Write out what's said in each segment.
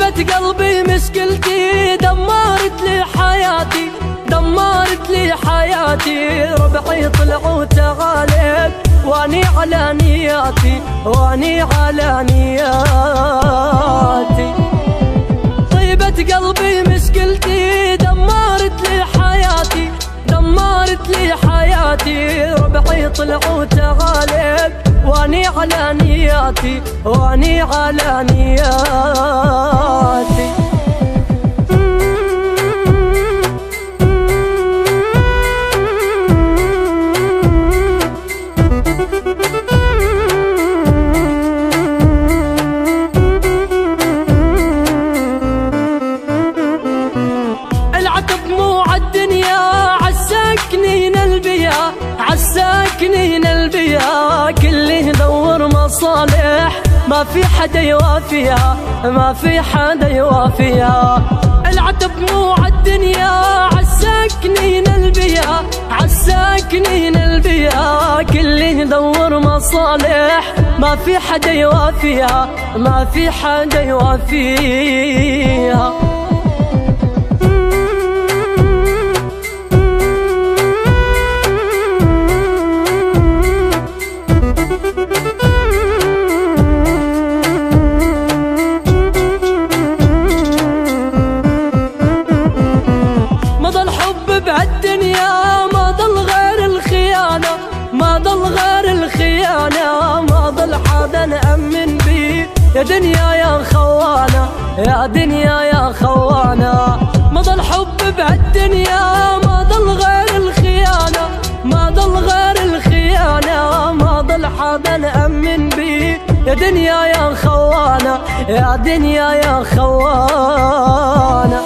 طيبة قلبي مشكلتي دمرت لي حياتي، دمرت لي حياتي. ربعي طلعوا تغالب واني على نياتي، واني على نياتي. طيبة قلبي مشكلتي دمرت لي حياتي، دمرت لي حياتي. ربعي طلعوا تغالب واني على نياتي، واني على نياتي. عالساكنين البيا كله يدور مصالح ما في حدا يوافيها، ما في حدا يوافيها. العتب مو عالدنيا عالساكنين البيا، عالساكنين البيا كله يدور مصالح ما في حدا يوافيها، ما في حدا يوافيها. بعالدنيا ما ضل غير الخيانة، ما ضل غير الخيانة. ما ضل حدا نأمن بيه يا دنيا يا خوانة، يا دنيا يا خوانة. ما ضل حب بعالدنيا ما ضل غير الخيانة، ما ضل غير الخيانة. ما ضل حدا نأمن بيه يا دنيا يا خوانة، يا دنيا يا خوانة.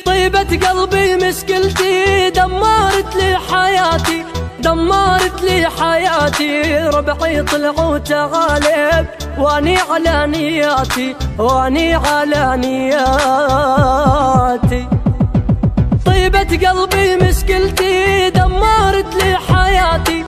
طيبة قلبي مشكلتي دمرت لي حياتي، دمرت لي حياتي. ربعي طلعوا تغالب واني على نياتي، واني على نياتي. طيبة قلبي مشكلتي دمرت لي حياتي،